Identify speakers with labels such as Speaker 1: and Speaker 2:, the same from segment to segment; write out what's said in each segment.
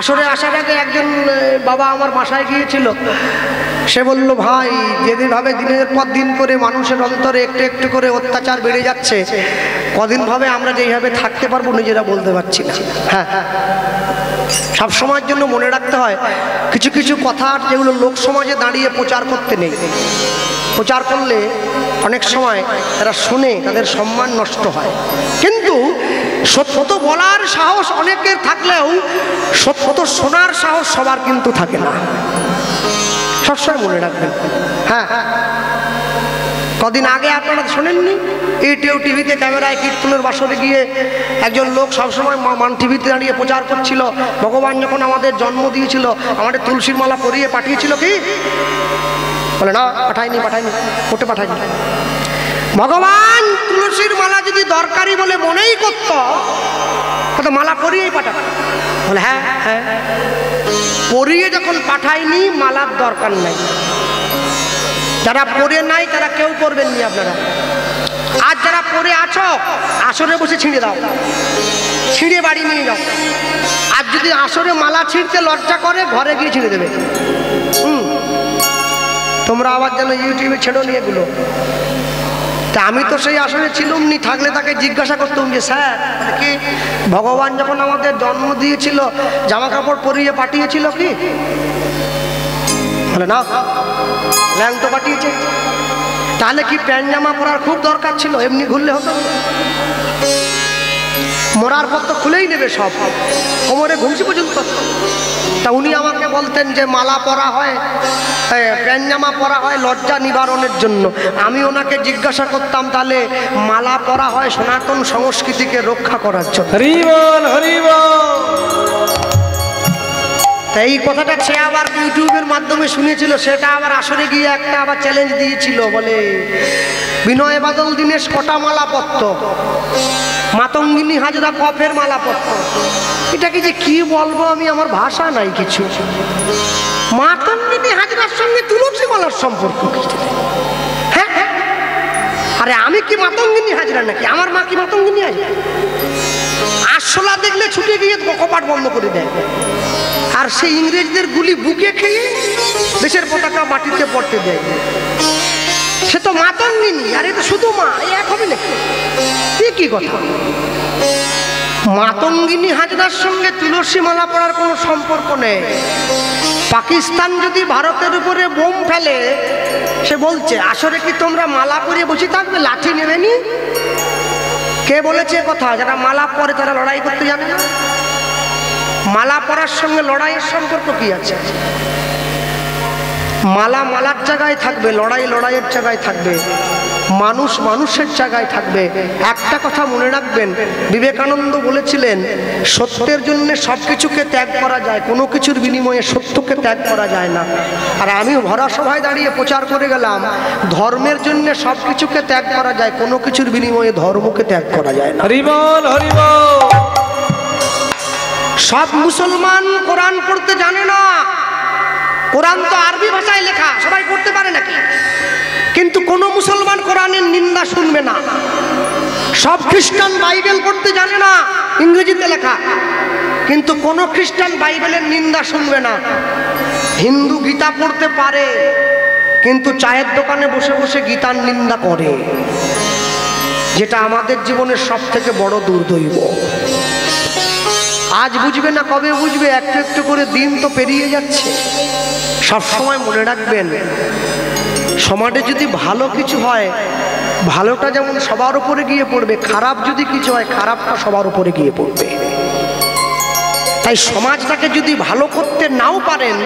Speaker 1: আসরে আসার আগে একজন বাবা আমার বাসায় গিয়েছিল। সে বলল, ভাই যেভাবে দিনের পর দিন করে মানুষের অন্তরে একটু একটু করে অত্যাচার বেড়ে যাচ্ছে, কদিন ভাবে আমরা যেইভাবে থাকতে পারবো নিজেরা বলতে পারছি না। হ্যাঁ, সব সময়ের জন্য মনে রাখতে হয় কিছু কিছু কথা যেগুলো লোক সমাজে দাঁড়িয়ে প্রচার করতে নেই। প্রচার করলে অনেক সময় তারা শুনে তাদের সম্মান নষ্ট হয়। কিন্তু সত্য বলার সাহস অনেকের থাকলেও সত্য শোনার সাহস সবার কিন্তু থাকে না। সবসময় মনে রাখবেন। হ্যাঁ, কদিন আগে আপনারা শোনেননি, ইউটিউব টিভিতে ক্যামেরায় কীর্তনের বাসরে গিয়ে একজন লোক সবসময় মান টিভিতে দাঁড়িয়ে প্রচার করছিল, ভগবান যখন আমাদের জন্ম দিয়েছিল আমাদের তুলসীর মালা পরিয়ে পাঠিয়েছিল। কি বলে? না, পাঠায়নি, মোটে পাঠায়নি। ভগবান তুলসীর মালা যদি দরকারি বলে মনেই করত, কত মালা পরিয়েই পাঠাত। বলে হ্যাঁ, পরিয়ে যখন পাঠায়নি মালার দরকার নাই। যারা পরে নাই তারা কেউ করবেন নি আপনারা। আর যারা পরে আছো আসরে বসে ছিঁড়ে দাও, ছিঁড়ে বাড়ি নিয়ে যাও। আর যদি আসরে মালা ছিঁড়তে লজ্জা করে ঘরে গিয়ে ছিঁড়ে দেবে। তোমরা আবার যেন ইউটিউবে ছেড়ো নিয়ে এগুলো। তা আমি তো সেই আসরে ছিলুম নি, থাকলে তাকে জিজ্ঞাসা করতাম যে স্যার কি ভগবান যখন আমাদের জন্ম দিয়েছিল জামা কাপড় পরিয়ে পাঠিয়েছিল কি? বলে না, ল্যাংটো পাঠিয়েছে। তাহলে কি প্যান্ট জামা পরার খুব দরকার ছিল? এমনি ঘুরলে হতো? মরার পর তো খুলেই নেবে সব, কোমরে ঘুমছি পর্যন্ত। তা উনি আমাকে বলতেন যে মালা পরা হয়, প্যান্ট জামা পরা হয় লজ্জা নিবারণের জন্য। আমি ওনাকে জিজ্ঞাসা করতাম তাহলে মালা পরা হয় সনাতন সংস্কৃতিকে রক্ষা করার জন্য। হরি বল, হরি বল। এই কথাটা সে আবার ইউটিউবের মাধ্যমে শুনেছিল, সেটা আবার আসরে গিয়ে একটা আবার চ্যালেঞ্জ দিয়েছিল। বলে বিনয় বাদল দীনেশ কটা মালা পরত, মাতঙ্গিনী হাজরা কফের মালা পরত। এটাকে যে কি বলবো আমি, আমার ভাষা নাই কিছু। মাতঙ্গিনী হাজরার সঙ্গে তুলসী মালার সম্পর্ক কি? হ্যাঁ, আরে আমি কি মাতঙ্গিনী হাজরা নাকি? আমার মা কি মাতঙ্গিনী হাজরা? আরশোলা দেখলে ছুটে গিয়ে কপাট বন্ধ করে দেয়। আর সেই ইংরেজদের গুলি বুকে খেয়ে দেশের পতাকা মাটিতে পড়তে দেয়। সে তো মাতঙ্গিনী, আর এটা শুধু মা, এক হবে নাকি? কি কথা? মাতঙ্গিনী হাজরার সঙ্গে তুলসী মালা পড়ার কোনো সম্পর্ক নেই। পাকিস্তান যদি ভারতের উপরে বোম ফেলে, সে বলছে আসরে কি তোমরা মালা পরিয়ে বসে থাকবে, লাঠি নেবে নি? কে বলেছে কথা? যারা মালা পরে তারা লড়াই করতে জানে না। মালা পরার সঙ্গে লড়াইয়ের সম্পর্ক কি আছে? মালা মালার জায়গায় থাকবে, লড়াই লড়াইয়ের জায়গায় থাকবে, মানুষ মানুষের জায়গায় থাকবে। একটা কথা মনে রাখবেন, বিবেকানন্দ বলেছিলেন সত্যের জন্য সব কিছুকে ত্যাগ করা যায়, কোনো কিছুর বিনিময়ে সত্যকে ত্যাগ করা যায় না। আর আমি ভরা সভায় দাঁড়িয়ে প্রচার করে গেলাম ধর্মের জন্য সব কিছুকে ত্যাগ করা যায়, কোনো কিছুর বিনিময়ে ধর্মকে ত্যাগ করা যায় না। হরি বল, হরি বল। সব মুসলমান কোরআন পড়তে জানে না। কোরআন তো আরবি ভাষায় লেখা, সবাই পড়তে পারে নাকি? কিন্তু কোনো মুসলমান কোরআনের নিন্দা শুনবে না। সব খ্রিস্টান বাইবেল পড়তে জানে না, ইংরেজিতে লেখা, কিন্তু কোনো খ্রিস্টান বাইবেলের নিন্দা শুনবে না। হিন্দু গীতা পড়তে পারে, কিন্তু চায়ের দোকানে বসে বসে গীতার নিন্দা করে, যেটা আমাদের জীবনের সব থেকে বড় দুর্দৈব। আজ বুঝবে না কবে বুঝবে, একটু একটু করে দিন তো পেরিয়ে যাচ্ছে। সব সময় মনে রাখবেন সমাজে যদি ভালো কিছু হয়, ভালোটা যেমন সবার উপরে গিয়ে পড়বে, খারাপ যদি কিছু হয় খারাপটা সবার উপরে গিয়ে পড়বে। তাই সমাজটাকে যদি ভালো করতে নাও পারেন,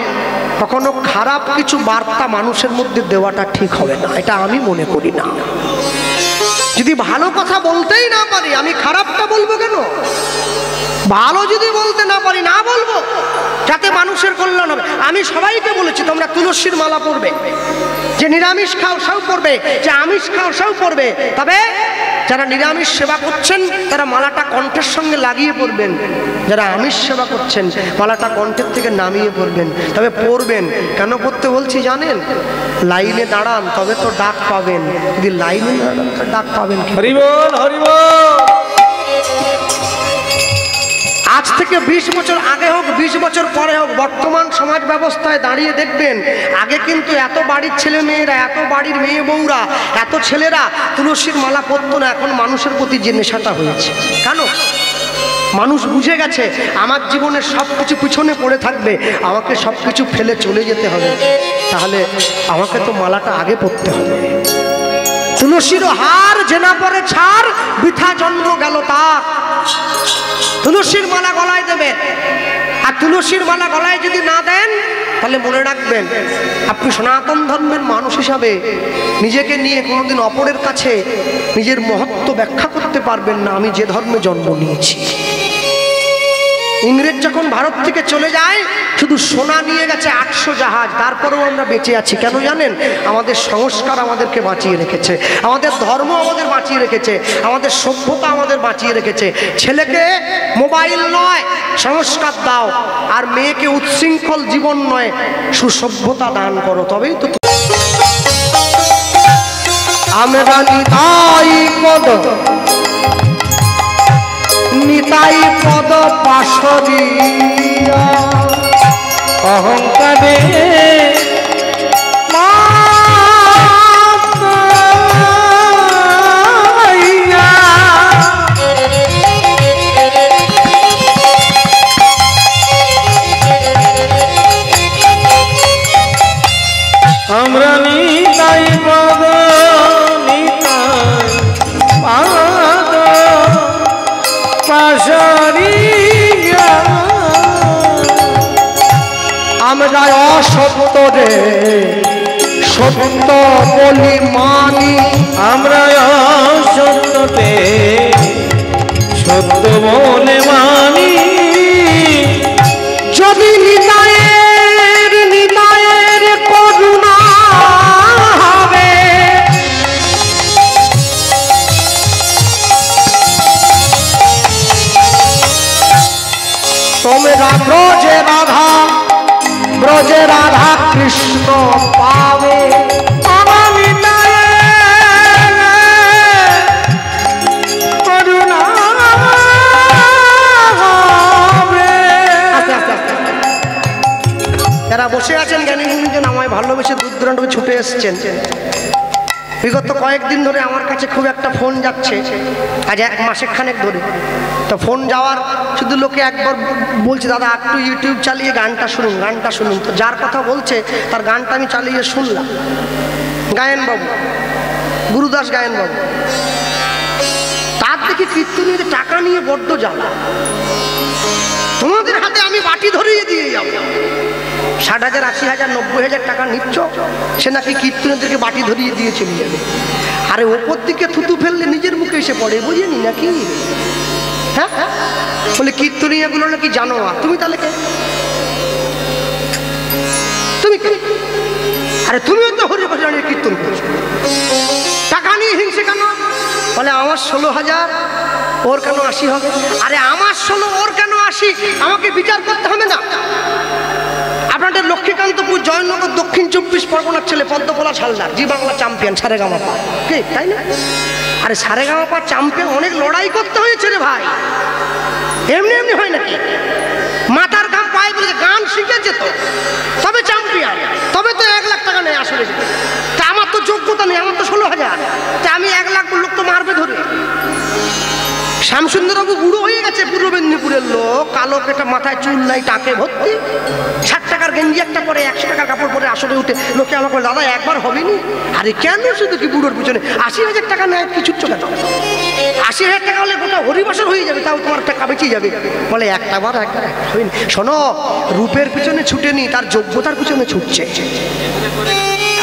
Speaker 1: কখনো খারাপ কিছু বার্তা মানুষের মধ্যে দেওয়াটা ঠিক হবে না, এটা আমি মনে করি না। যদি ভালো কথা বলতেই না পারি, আমি খারাপটা বলবো কেন? ভালো যদি বলতে না পারি, না বলবো, যাতে মানুষের কল্যাণ হবে। আমি সবাইকে বলেছি তোমরা তুলসীর মালা পরবে, যে নিরামিষ খাও সেও পরবে, যে আমিষ খাও সেও পরবে। তবে যারা নিরামিষ সেবা করছেন তারা মালাটা কণ্ঠের সঙ্গে লাগিয়ে পরবেন, যারা আমিষ সেবা করছেন মালাটা কণ্ঠের থেকে নামিয়ে পরবেন। তবে পরবেন কেন পড়তে বলছি জানেন? লাইনে দাঁড়ান তবে তো ডাক পাবেন, যদি লাইনে দাঁড়ান ডাক পাবেন। হরি বল, হরি বল। আজ থেকে 20 বছর আগে হোক 20 বছর পরে হোক, বর্তমান সমাজ ব্যবস্থায় দাঁড়িয়ে দেখবেন আগে কিন্তু এত বাড়ির ছেলে মেয়েরা, এত বাড়ির মেয়ে বউরা, এত ছেলেরা তুলসীর মালা পরত না। এখন মানুষের প্রতি যে নেশাটা হয়েছে, কেন? মানুষ বুঝে গেছে আমার জীবনের সব কিছু পিছনে পড়ে থাকবে, আমাকে সব কিছু ফেলে চলে যেতে হবে, তাহলে আমাকে তো মালাটা আগে পরতে হবে। তুলসীর হার জেনা পরে ছাড়, বৃথা জন্ম গেল তার। তুলসীর মালা গলায় দেবেন, আর তুলসীর মালা গলায় যদি না দেন তাহলে মনে রাখবেন আপনি সনাতন ধর্মের মানুষ হিসাবে নিজেকে নিয়ে কোনোদিন অপরের কাছে নিজের মহত্ব ব্যাখ্যা করতে পারবেন না, আমি যে ধর্মে জন্ম নিয়েছি। ইংরেজ যখন ভারত থেকে চলে যায় শুধু সোনা নিয়ে গেছে 800 জাহাজ, তারপরেও আমরা বেঁচে আছি। কেন জানেন? আমাদের সংস্কার আমাদেরকে বাঁচিয়ে রেখেছে, আমাদের ধর্ম আমাদের বাঁচিয়ে রেখেছে, আমাদের সভ্যতা আমাদের বাঁচিয়ে রেখেছে। ছেলেকে মোবাইল নয় সংস্কার দাও, আর মেয়েকে উচ্ছৃঙ্খল জীবন নয় সুসভ্যতা দান করো, তবেই তো। আমরা নিতাই পদ, নিতাই পদ পাশরিয়া অহংকারে
Speaker 2: আমরা নিতাই পদ, নিতাই পাদ পাশরিয়া।
Speaker 1: আমরা অসত্য রে সত্য বলি মানি,
Speaker 2: আমরা অসত্যতে সত্য বলে মানি।
Speaker 1: যদি নিতায়ের নিতায়ের করুণা হবে, তোমরা ব্রজে রাধা, ব্রজে রাধা কৃষ্ণ পাবে। যারা বসে আছেন জ্ঞানী গুণীজন আমায় ভালোবেসে দূর দূরান্ত ছুটে এসছেন, বিগত কয়েকদিন ধরে আমার কাছে খুব একটা ফোন যাচ্ছে, আজ 1 মাসের খানেক ধরে। তো ফোন যাওয়ার শুধু লোকে একবার বলছে দাদা একটু ইউটিউব চালিয়ে গানটা শুনুন, গানটা শুনুন। তো যার কথা বলছে তার গানটা আমি চালিয়ে শুনলাম, গায়েনবাবু, গুরুদাস গায়েনবাবু। তার দেখি কীর্তনীয় টাকা নিয়ে বড্ড জ্বালা, তোমাদের হাতে আমি বাটি ধরিয়ে দিয়ে যাবো। 60,000, 80,000, 90,000 টাকা নিচ্ছ, সে নাকি কীর্তনীয়দেরকে বাটি ধরিয়ে দিয়ে চলে যাবে। আরে ওপর দিকে থুতু ফেললে নিজের মুখে এসে পড়ে, বুঝিনি নাকি? হ্যাঁ, বলে কীর্তনীয়গুলো নাকি জানো না। তুমি তাহলে কে? তুমি কে? আরে তুমিও তো হরিভজনের কীর্তন করছো, টাকা নিয়ে হিংসে কেন? বলে আমার 16,000, ওর কেন 80 হবে? আরে আমার 16, ওর কেন 80? আমাকে বিচার করতে হবে না? আপনাদের লক্ষ্মীকান্তপুর জয়নগর দক্ষিণ 24 পরগনার ছেলে পদ্মপলা হালদার, জি বাংলা চ্যাম্পিয়ন সারেগামাপা, কে তাই না? আরে সারেগামাপা চ্যাম্পিয়ন অনেক লড়াই করতে হয়েছে রে ভাই, এমনি এমনি হয় নাকি? মাথার ঘাম পায়ে বলে গান শিখেছে তো, তবে চ্যাম্পিয়ন, তবে তো 1 লাখ টাকা নেই আসলে। তা আমার তো যোগ্যতা নেই, আমার তো 16,000, তা আমি 1 লাখ লোক তো মারবে ধরে। শ্যামসুন্দরবাবু বুড়ো হয়ে গেছে, পূর্ব মেদিনীপুরের লোক, কালো কেটে মাথায় চুল নাই, টাকে ভর্তি, 60 টাকার গেঞ্জি একটা পরে 100 টাকার কাপড় পরে আসলে উঠে লোকে আমাকে বলে দাদা একবার হবেনি। আরে কেন শুধু কি বুড়োর পিছনে 80,000 টাকা নেয়, কিছু কেন? 80,000 টাকা হলে গোটা হরিবছর হয়ে যাবে, তাও তোমার টাকা বেঁচে যাবে। বলে একবার হয়নি। শোনো, রূপের পিছনে ছুটেনি, তার যোগ্যতার পিছনে ছুটছে।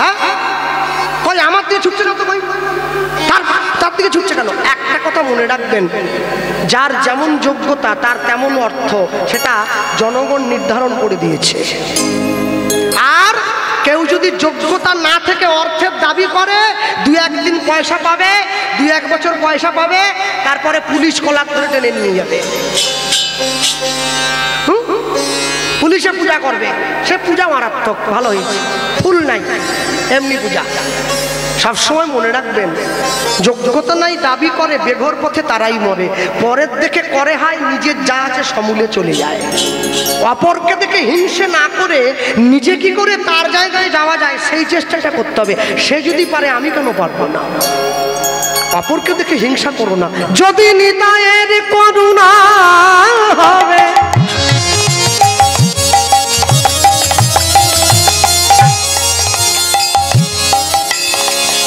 Speaker 1: হ্যাঁ, কই আমার দিয়ে ছুটছে না তো, কই তার দিকে ছুটছে কেন? একটা কথা মনে রাখবেন, যার যেমন যোগ্যতা তার তেমন অর্থ, সেটা জনগণ নির্ধারণ করে দিয়েছে। আর কেউ যদি যোগ্যতা না থেকে অর্থের দাবি করে, 2-1 দিন পয়সা পাবে, 2-1 বছর পয়সা পাবে, তারপরে পুলিশ কলার ধরে টেনে নিয়ে যাবে। পুলিশে পূজা করবে, সে পূজা মারাত্মক, ভালো হয়েছে, ফুল নাই, এমনি পূজা। সবসময় মনে রাখবেন, যোগ্যতা নাই দাবি করে বেঘর পথে তারাই মরে। পরের দেখে করে হয়, নিজের যা আছে সমূলে চলে যায়। অপরকে দেখে হিংসে না করে নিজে কি করে তার জায়গায় যাওয়া যায় সেই চেষ্টাটা করতে হবে। সে যদি পারে আমি কেন পারবো না? অপরকে দেখে হিংসা করো না। যদি নিতাইয়ের করুণা হবে,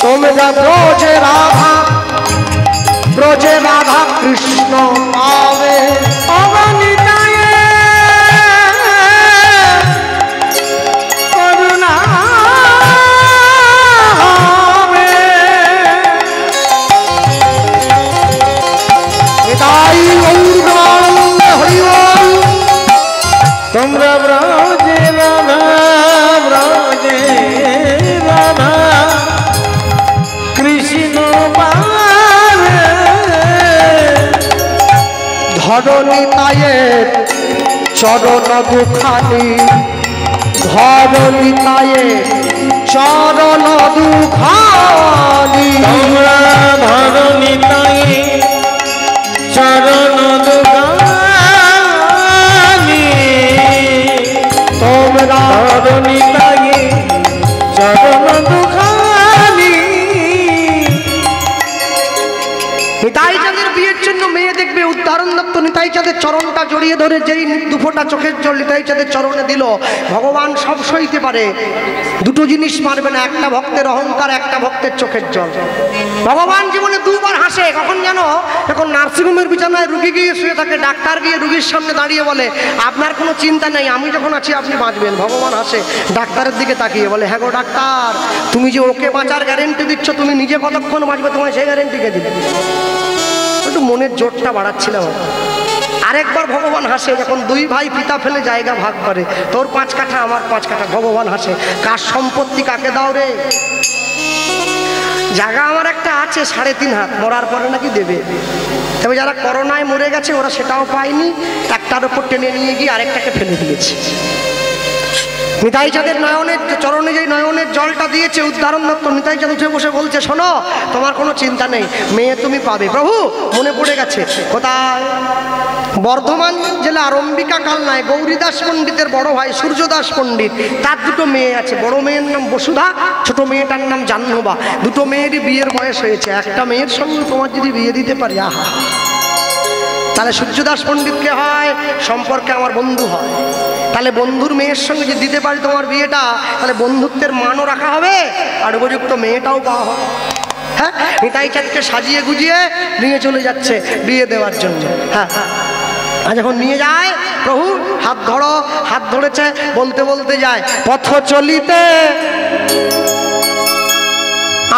Speaker 1: তোমরা ব্রজে রাধা কৃষ্ণ পাবে। করুণা হবে, তাই
Speaker 2: তোমরা ব্রজে রাধা ব্রজে রাধা কৃষ্ণ পাবে।
Speaker 1: ধরণী তায়ের চরণ দুখানি, ধরণী তায়ের চরণ দুখানি।
Speaker 2: তোমরা ধরণী তাই চরণ দুখানি,
Speaker 1: তোমরা
Speaker 2: ধরণী তাই চরণ দুখানি।
Speaker 1: নিতাই চাঁদের বিয়ের জন্য মেয়ে দেখবে, উদাহরণ দত্ত নিতাই চাঁদের চরণটা জড়িয়ে ধরে যেই দুফোঁটা চোখের জল নিতাই চাঁদের চরণে দিল। ভগবান সব সইতে পারে, দুটো জিনিস মারবে না, একটা ভক্তের অহংকার, একটা ভক্তের চোখের জল। ভগবান জীবনে দুবার হাসে, কখন জানো? এখন নার্সিংহোমের বিছানায় রুগী গিয়ে শুয়ে থাকে, ডাক্তার গিয়ে রুগীর সামনে দাঁড়িয়ে বলে আপনার কোনো চিন্তা নেই, আমি যখন আছি আপনি বাঁচবেন। ভগবান হাসে ডাক্তারের দিকে তাকিয়ে বলে হ্যাঁ গো ডাক্তার, তুমি যে ওকে বাঁচার গ্যারেন্টি দিচ্ছ, তুমি নিজে কতক্ষণ বাঁচবে তোমায় সেই গ্যারেন্টি কে দিলে? একটু মনের জোরটা বাড়াচ্ছিলাম। আরেকবার ভগবান হাসে, যখন দুই ভাই পিতা ফেলে জায়গা ভাগ করে, তোর 5 কাঠা আমার 5 কাঠা। ভগবান হাসে, কার সম্পত্তি কাকে দাও রে? জায়গা আমার একটা আছে 3.5 হাত, মরার পরে নাকি দেবে। তবে যারা করোনায় মরে গেছে ওরা সেটাও পায়নি, একটার ওপর টেনে নিয়ে গিয়ে আরেকটাকে ফেলে দিয়েছে। নিতাই চাঁদের নয়নের চরণে যেই নয়নের জলটা দিয়েছে, উদাহরণ দত্ত নিতাই চাঁদ উঠে বসে বলছে শোনো, তোমার কোনো চিন্তা নেই, মেয়ে তুমি পাবে। প্রভু মনে পড়ে গেছে কোথায়? বর্ধমান জেলার অম্বিকা কালনায় গৌরীদাস পণ্ডিতের বড় ভাই সূর্যদাস পণ্ডিত, তার দুটো মেয়ে আছে। বড় মেয়ের নাম বসুধা, ছোট মেয়েটার নাম জাহ্নবা। দুটো মেয়েরই বিয়ের বয়স হয়েছে। একটা মেয়ের সঙ্গে তোমার যদি বিয়ে দিতে পারি, আহা, তাহলে সূর্যদাস পণ্ডিতকে হয় সম্পর্কে আমার বন্ধু হয়। তাহলে বন্ধুর মেয়ের সঙ্গে যদি দিতে পারি তোমার বিয়েটা, তাহলে বন্ধুত্বের মানও রাখা হবে আর উপযুক্ত মেয়েটাও পাওয়া হবে। হ্যাঁ, নিতাই চাঁদকে সাজিয়ে গুজিয়ে নিয়ে চলে যাচ্ছে বিয়ে দেওয়ার জন্য। হ্যাঁ, আর যখন নিয়ে যায়, প্রভু হাত ধরো, হাত ধরেছে, বলতে বলতে যায় পথ চলিতে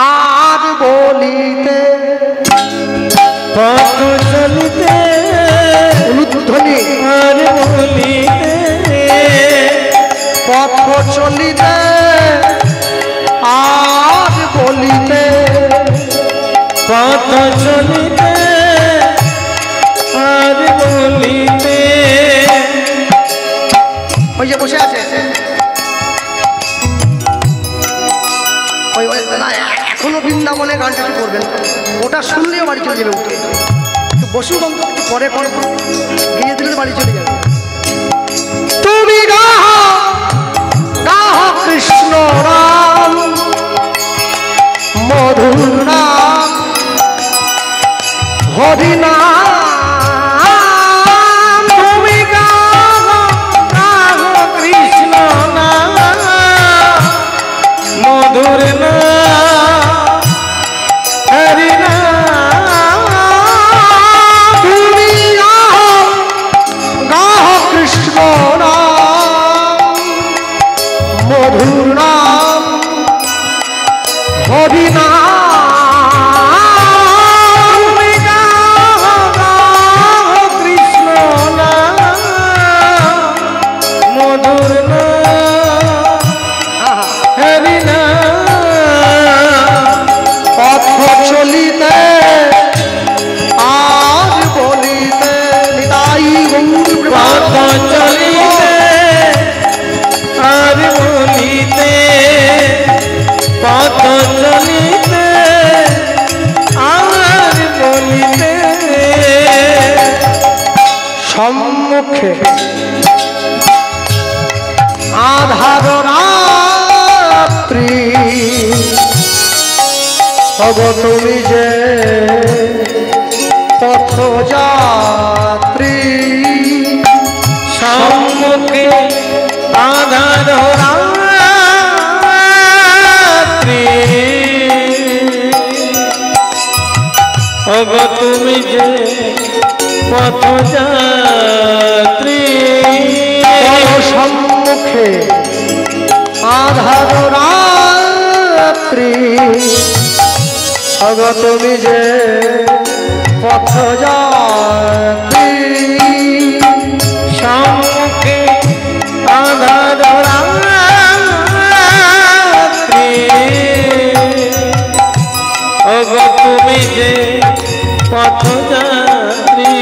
Speaker 1: আর বলিতে,
Speaker 2: পথ চলিতে
Speaker 1: উলুধ্বনি
Speaker 2: আর বলিতে,
Speaker 1: পথ চলিতে আর বলিতে,
Speaker 2: পথ চলিতে আর বলিতে।
Speaker 1: ওই যে বসে আছে, ওই এখনো বৃন্দাবনে গানটা কি করবেন, ওটা শুনলেও বাড়ি চলে যাবে। উঠে একটু বসুক, একটু পরে পরে গিয়ে দিলে বাড়ি চলে যাবে। তুমি গাহ গাহ কৃষ্ণ রাম মধুর নাম, হরি নাম। তুমি গাহ গাহ কৃষ্ণ নাম
Speaker 2: মধুর নাম,
Speaker 1: হরি নাম। তুমি গাহ কৃষ্ণ নাম মধুর নাম, হরি নাম। তুমি গাহ গাহ কৃষ্ণ নাম
Speaker 2: মধুর নাম,
Speaker 1: আহা।
Speaker 2: হরি নাম।
Speaker 1: পথ চলিতে আর বলিতে, নিতাই গৌর
Speaker 2: পথ চলিতে আর বলিতে, পথ চলিতে
Speaker 1: ওগো তুমি যে পথযাত্রী
Speaker 2: সম্মুখে আধার রাত্রি ওগো তুমি যে পথযাত্রী
Speaker 1: সম্মুখে আধার রাত্রি ওগো তুমি যে পথযাত্রী
Speaker 2: সম্মুখে আধার রাত্রি ওগো তুমি যে পথযাত্রী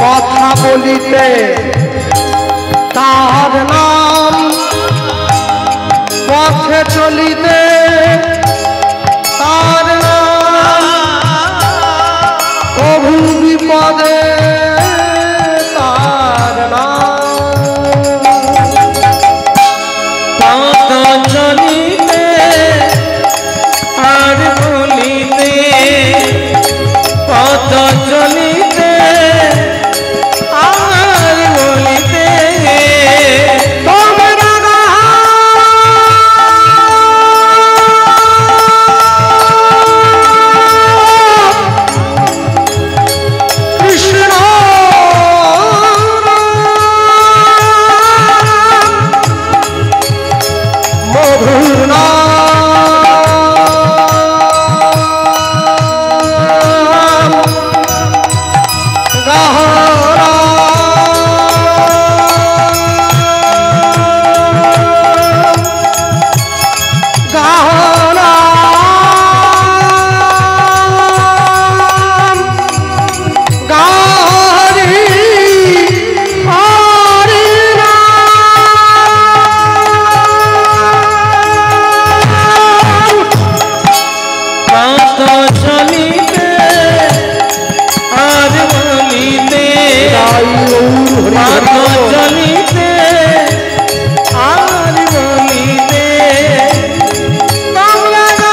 Speaker 1: কথা বলিতে তার নাম পথে চলিতে তার নাম প্রভু বিপদে তার নাম
Speaker 2: পথ চলিতে আর বলিতে পথ চলিতে আর বলিতে
Speaker 1: কৃষ্ণ মধুর নাম গাহরা গাহরা গাহরি হরি নাম
Speaker 2: পথ চলিতে আর বলিতে পথ চলিতে আর বলিতে
Speaker 1: বাংলা
Speaker 2: হরি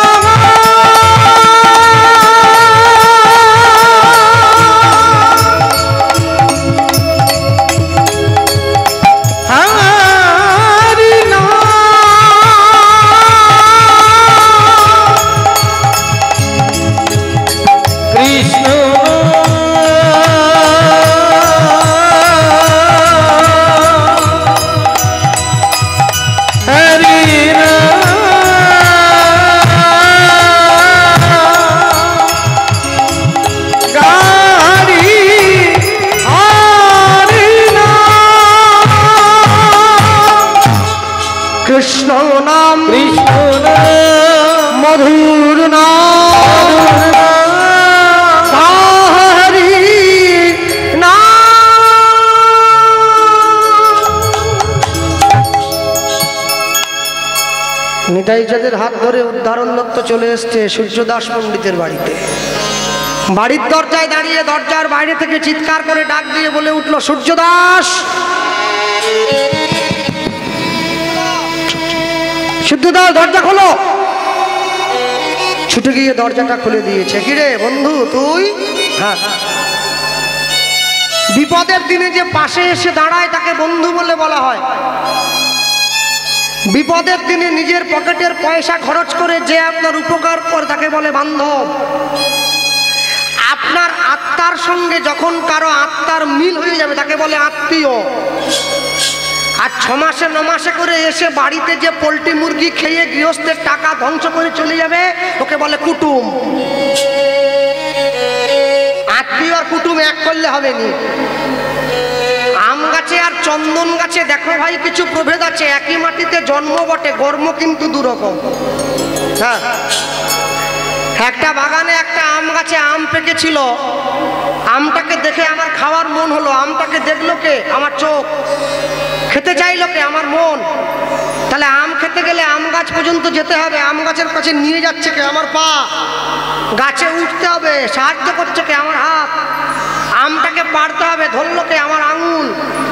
Speaker 2: কৃষ্ণ হরি
Speaker 1: গাড়ি হরি নাম কৃষ্ণ নাম
Speaker 2: কৃষ্ণ
Speaker 1: মধুর নাম হরি নিতাই চাঁদের হাত ধরে উদ্ধারণ দত্ত চলে এসছে সূর্যদাস পণ্ডিতের বাড়িতে। বাড়ির দরজায় দাঁড়িয়ে দরজার বাইরে থেকে চিৎকার করে ডাক দিয়ে বলে উঠল, সূর্যদাস, সূর্যদাস দরজা খোলো। ছুটে গিয়ে দরজাটা খুলে দিয়েছে। কিরে বন্ধু তুই? হ্যাঁ। বিপদের দিনে যে পাশে এসে দাঁড়ায় তাকে বন্ধু বলে বলা হয়। বিপদের দিনে নিজের পকেটের পয়সা খরচ করে যে আপনার উপকার করে তাকে বলে বান্ধব। আপনার আত্মার সঙ্গে যখন কারো আত্মার মিল হয়ে যাবে তাকে বলে আত্মীয়। আর 6 মাসে 9 মাসে করে এসে বাড়িতে যে পোল্ট্রি মুরগি খেয়ে গৃহস্থের টাকা ধ্বংস করে চলে যাবে ওকে বলে কুটুম। আত্মীয় আর কুটুম এক করলে হবে নি। আম গাছে আর চন্দন গাছে দেখো ভাই কিছু প্রভেদ আছে। একই মাটিতে জন্ম বটে, কর্ম কিন্তু দুরকম। হ্যাঁ, একটা বাগানে একটা আম গাছে আম পেকেছিল। আমটাকে দেখে আমার খাওয়ার মন হলো। আমটাকে দেখলো কে? আমার চোখ। খেতে চাইলো কে? আমার মন। তাহলে আম খেতে গেলে আম গাছ পর্যন্ত যেতে হবে। আম গাছের কাছে নিয়ে যাচ্ছে কে? আমার পা। গাছে উঠতে হবে, সাহায্য করছে কে? আমার হাত। আমটাকে পাড়তে হবে, ধরলো কে? আমার আঙুল।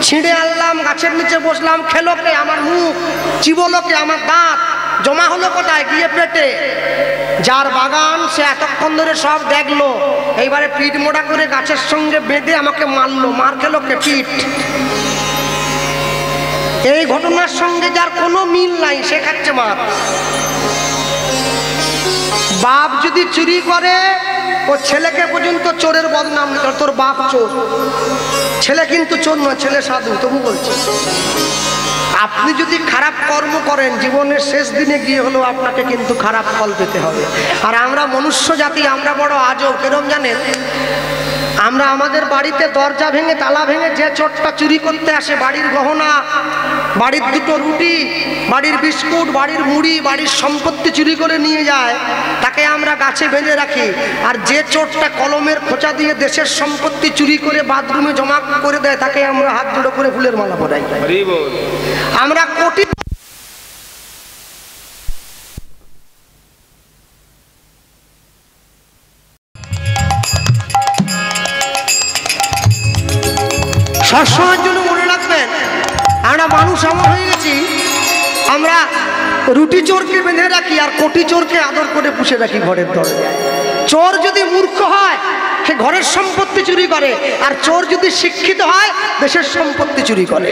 Speaker 1: ছিঁড়ে আনলাম, গাছের নিচে বসলাম, খেলো কে? আমার মুখ। চিবোলো কে? আমার দাঁত। জমা হলো কোথায়? গিয়ে পেটে। যার বাগান সে এতক্ষণ ধরে সব দেখলো, এইবারে পিঠ মোড়া করে গাছের সঙ্গে বেঁধে আমাকে মারলো। মার খেলো কে? পিঠ। এই ঘটনার সঙ্গে যার কোনো মিল নাই সে খাচ্ছে মার। বাপ যদি চুরি করে ও ছেলেকে পর্যন্ত চোরের বদনাম দিত, তোর বাপ চোর। ছেলে কিন্তু চোর নয়, ছেলে সাধু, তবু বলছে। আপনি যদি খারাপ কর্ম করেন জীবনের শেষ দিনে গিয়ে হলেও আপনাকে কিন্তু খারাপ ফল পেতে হবে। আর আমরা মনুষ্য জাতি, আমরা বড় আজব। কেরম জানেন? আমরা আমাদের বাড়িতে দরজা ভেঙে তালা ভেঙে যে চোরটা চুরি করতে আসে, বাড়ির গহনা, বাড়ির দুটো রুটি, বাড়ির বিস্কুট, বাড়ির মুড়ি, বাড়ির সম্পত্তি চুরি করে নিয়ে যায়, তাকে আমরা গাছে বেঁধে রাখি। আর যে চোরটা কলমের খোঁচা দিয়ে দেশের সম্পত্তি চুরি করে বাথরুমে জমা করে দেয়, তাকে আমরা হাত জোড়ো করে ফুলের মালা পরাই। আমরা কোটি সবসময়ের জন্য মনে রাখবেন, আমরা মানুষ এমন হয়ে গেছি, আমরা রুটি চোরকে বেঁধে রাখি আর কোটি চোরকে আদর করে পুষে রাখি ঘরের দরজায়। চোর যদি মূর্খ হয় সে ঘরের সম্পত্তি চুরি করে, আর চোর যদি শিক্ষিত হয় দেশের সম্পত্তি চুরি করে।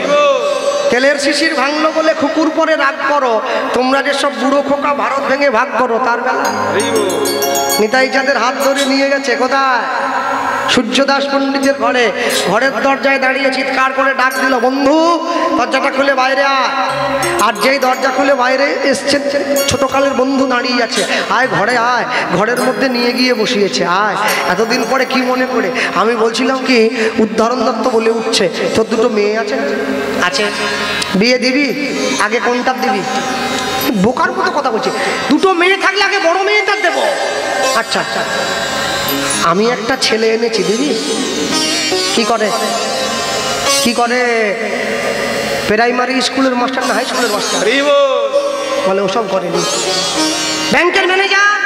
Speaker 1: তেলের শিশির ভাঙলো বলে কুকুর পরে রাগ করো, তোমরা যে সব বুড়ো খোকা ভারত ভেঙে ভাগ করো তার বেলা। নিতাই চাঁদের হাত ধরে নিয়ে গেছে কোথায়? সূর্যদাস পণ্ডিতের ঘরে। ঘরের দরজায় দাঁড়িয়ে চিৎকার করে ডাক দিল, বন্ধু দরজাটা খুলে বাইরে আয়। আর যেই দরজা খুলে বাইরে এসছে ছোটকালের বন্ধু দাঁড়িয়ে আছে, আয় ঘরে আয়। ঘরের মধ্যে নিয়ে গিয়ে বসিয়েছে, আয়। এতদিন পরে কি মনে করে? আমি বলছিলাম কি, উদ্ধরণ দত্ত বলে উঠছে, তোর দুটো মেয়ে আছে? আছে। বিয়ে দিবি? আগে কোনটার দিবি? বোকার মতো কথা বলছি। দুটো মেয়ে থাকলে আগে বড় মেয়েটার দেবো। আচ্ছা আচ্ছা, আমি একটা ছেলে এনেছি, দিদি। কি করে? কি করে? প্রাইমারি স্কুলের মাস্টার না হাই স্কুলের মাস্টার? বলে ওসব করেনি। ব্যাংকের ম্যানেজার?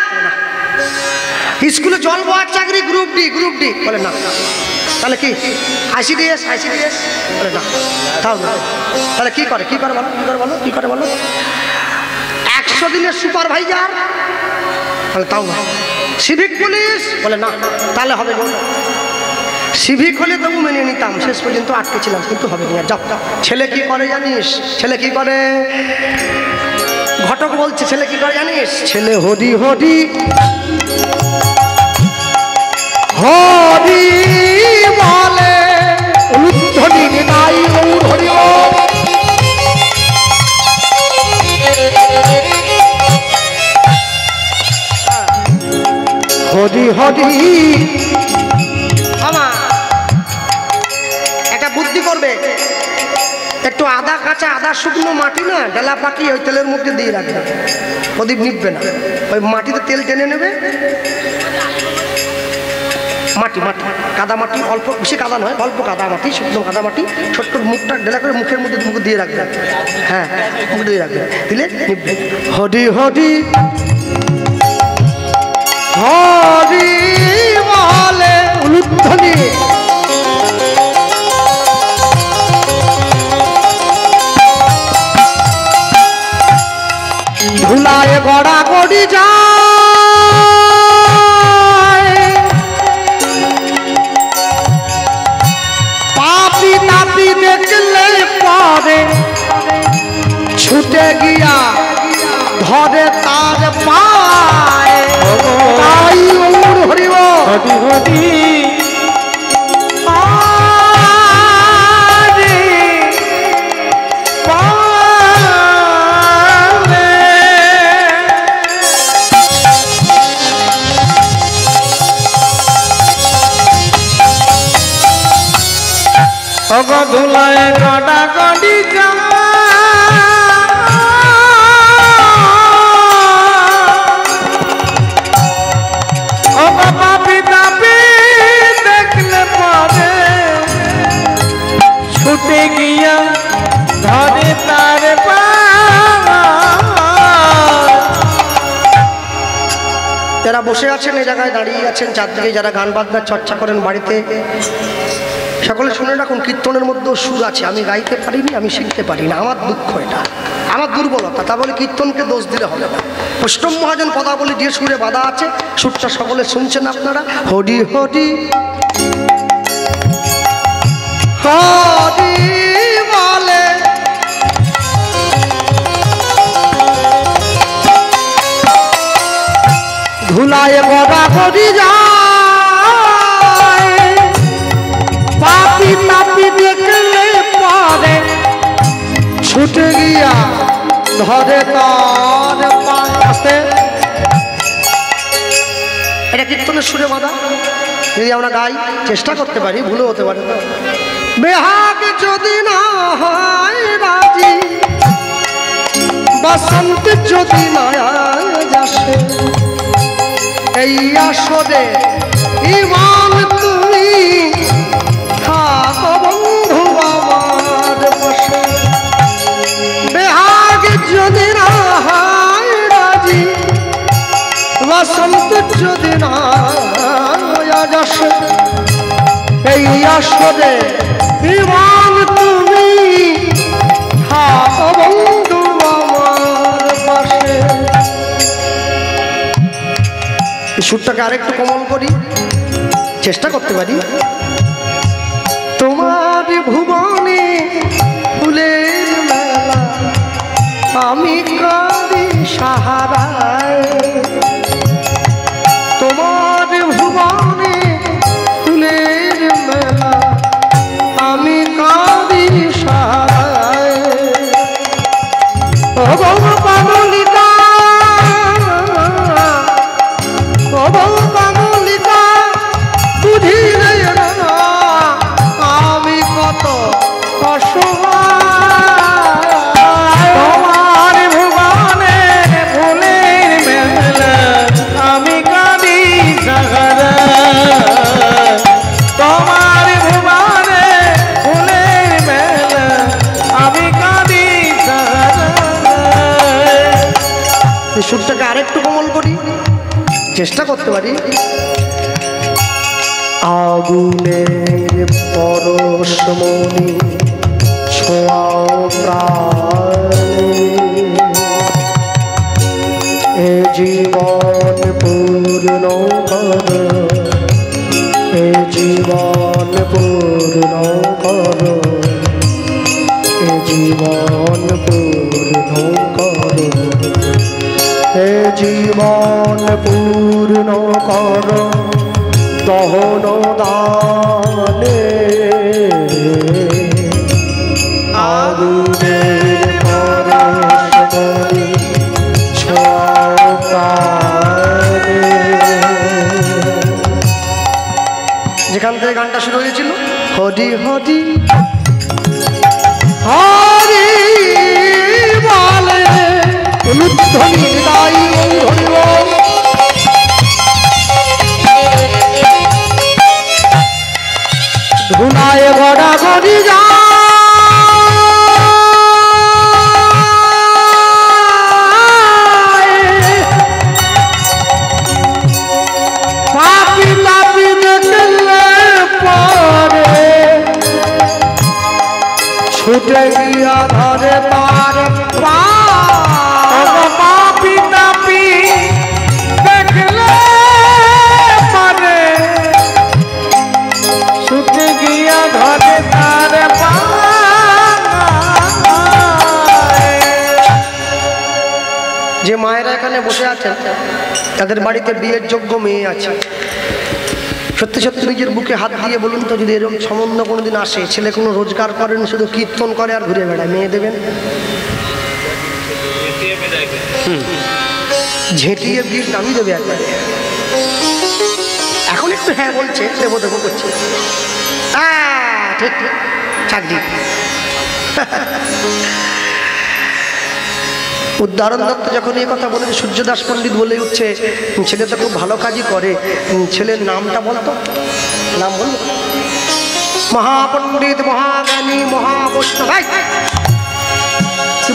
Speaker 1: স্কুলে জল বয়ার চাকরি, গ্রুপ ডি। Group D? বলে না। তাহলে কি? আইসিডিএস? আইসিডিএস? বলে না। তাহলে কি করে? কি করে বলো? কি করে বলো? কি করে বলো? 100 দিনের সুপারভাইজার? বলে তাও না। Civic police? বলে না। তাহলে হবে না। সিভিক হলে তবু মেনে নিতাম, শেষ পর্যন্ত আটকে ছিলাম, কিন্তু হবে না। যাও। ছেলে কি করে জানিস? ছেলে কি করে? ঘটক বলছে, ছেলে কি করে জানিস? ছেলে হরি হরি হরি বলে, উদ্ধরি নাই হরি হরি হরি। আমার একটা বুদ্ধি করবে, একটু আদা কাঁচা, আদা শুকনো মাটি না ডেলা পাকি ওই তেলের মধ্যে দিয়ে রাখবে, প্রদীপ নিববে না, ওই মাটিতে তেল টেনে নেবে। মাটি মাটি কাদা মাটি, অল্প বেশি কাদা নয়, অল্প কাদা মাটি, শুকনো কাদা মাটি, ছোট্ট মুখটা ডেলা করে মুখের মধ্যে মুখ দিয়ে রাখবে। হ্যাঁ, মুখ দিয়ে রাখবে, দিলে নিববে। হরি হরি হরি বলে, উলুধ্বনি ধুলায় গড়া গড়ি যায়, পাপি তাপি দেখলে পরে ছুটে গিয়া ধরে তার পায়। তাই ওর হরিব হরি হরি ধুলায় গড়া গড়ি দেখলে পরে ছুটে গিয়া ধরে তার যারা বসে আছেন এই জায়গায় দাঁড়িয়ে আছেন, চারদিকে যারা গান বাজনার চর্চা করেন বাড়িতে, সকলে শুনে রাখুন, কীর্তনের মধ্যেও সুর আছে, আমি গাইতে পারিনি, আমি শিখতে পারি না, আমার দুঃখ, এটা আমার দুর্বলতা। তা বলে কীর্তনকে দোষ দিলে হবে না। অষ্টম মহাজন পদাবলী যে সুরে বাধা আছে, সুরটা সকলে শুনছেন আপনারা। হরি হরি হরি বলে ধুলায় বড়া করি যায়, পাপি তাপি দেখলে পরে ছুটে গিয়া ধরে তার পায়ে। আসতে এটা কীর্তনের সুরে বাঁধা, যদি আমরা গাই, চেষ্টা করতে পারি, ভুলও হতে পারে। বেহাগ যদি না হয় রাজি, বসন্ত যদি না আসে, এই আসরে ইমান তুমি থাকো বন্ধু আমার বসে। বেহাগ যদি না হয় রাজি, বসন্ত যদি না আসে, এই আসরে ইমান তুমি থাকো বন্ধু আমার পাশে। সুরটাকে আরেকটু কোমল করি, চেষ্টা করতে পারি। তোমার ভুবনে ফুলের মেলা, আমি কাঁদি সাহারায়। তোমার ভুবনে ফুলের মেলা, আমি কাঁদি সাহারায়। ও বাবা পাগলিকা, ও বাবা পাগলিকা, বুঝিলে না আমি কত অসহায়।
Speaker 2: তোমার ভুবনে ফুলের মেলা, আমি কাঁদি সাহারায়। তোমার ভুবনে ফুলের মেলা, আমি কাঁদি সাহারায়।
Speaker 1: এই সুরটাকে আরেকটু কোমল করি, চেষ্টা করতে পারি। আগুনের পরশমণি ছোঁয়াও প্রাণে, এ জীবন পূর্ণ কর, এ জীবন পূর্ণ কর, এ জীবন পূর্ণ কর, এ জীবন পূর্ণ কর দহন দানে। আগুনের পরশমণি ছোঁয়াও প্রাণে। যেখান থেকে গানটা শুরু হয়েছিল, হরি হরি হরি বলে অনুধ্বনি হৃদয় হরি বল। ধুলায় বড়া গড়ি যায়, পাপি তাপি দেখলে পরে ছুটে গিয়া ধরে তার
Speaker 2: পাপি তাপি দেখলে পারে, ছুটে গিয়া ধরে তার পায়ে।
Speaker 1: যে মায়েরা এখানে বসে আছেন, তাদের বাড়িতে বিয়ের যোগ্য মেয়ে আছে। সত্যি সত্যি নিজের বুকে হাত দিয়ে বলুন তো, যদি এরকম সম্বন্ধ কোনোদিন আসে, ছেলে কোনো রোজগার করেন, শুধু কীর্তন করে আর ঘুরে বেড়ায়, মেয়ে দেবেন? ঝেঁটিয়ে বিয়ের নামই দেবে একবারে। এখন একটু হ্যাঁ বলছে, দেবো দেবো করছে, ঠিক ঠিক চাকরি। উদাহরণ দত্ত যখন এই কথা বলেছে, সূর্যদাস পণ্ডিত বলে উঠছে, ছেলে তো খুব ভালো কাজই করে, ছেলের নামটা বলতো, নাম বল। মহাপণ্ডিত, মহাজ্ঞানী, মহাবৈষ্ণব।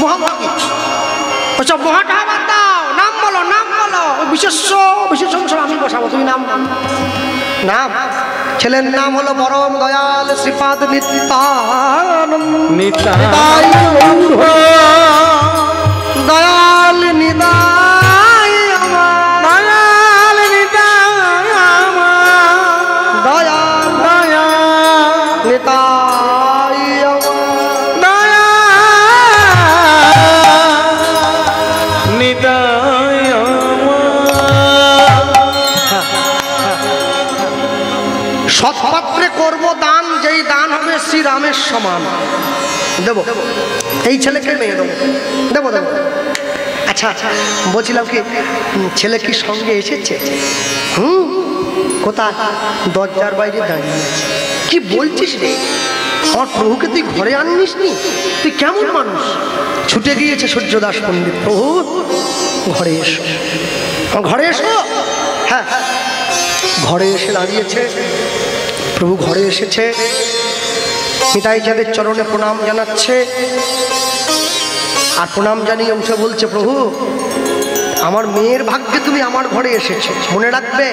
Speaker 1: মহাভাগী, ওসব মহাটা বাদ দাও, নাম বলো, নাম বলো। বিশেষ বিশেষ আমি বসাবো, তুমি নাম নাম ছেলের নাম হলো পরম দয়াল শ্রীপাদ নিত্যানন্দ।
Speaker 2: নিতাই বন্ধু
Speaker 1: দয়াল নিতাই আমার,
Speaker 2: দয়াল নিতাই আমার,
Speaker 1: দয়াল
Speaker 2: দয়াল
Speaker 1: নিতাই আমার।
Speaker 2: নিতাই
Speaker 1: সৎপাত্রে করব দান, যেই দান হবে শ্রীরামের সমান দেব। এই ছেলেকে মেয়ে দেবো, দেবো দেবো। আচ্ছা আচ্ছা, বলছিলাম কি ছেলে কি সঙ্গে এসেছে? কোথায়? দরজার বাইরে দাঁড়িয়ে আছে। কি বলছিস রে? আমার প্রভুকে তুই ঘরে আনিস নি? তুই কেমন মানুষ? ছুটে গিয়েছে সূর্যদাস পণ্ডিত। প্রভু ঘরে এসো, ঘরে এসো। হ্যাঁ, ঘরে এসে দাঁড়িয়েছে প্রভু, ঘরে এসেছে। নিতাই চাঁদের চরণে প্রণাম জানাচ্ছে, আর প্রণাম জানিয়ে উঠে বলছে, প্রভু আমার মেয়ের ভাগ্যে তুমি আমার ঘরে এসেছো, মনে রাখবে।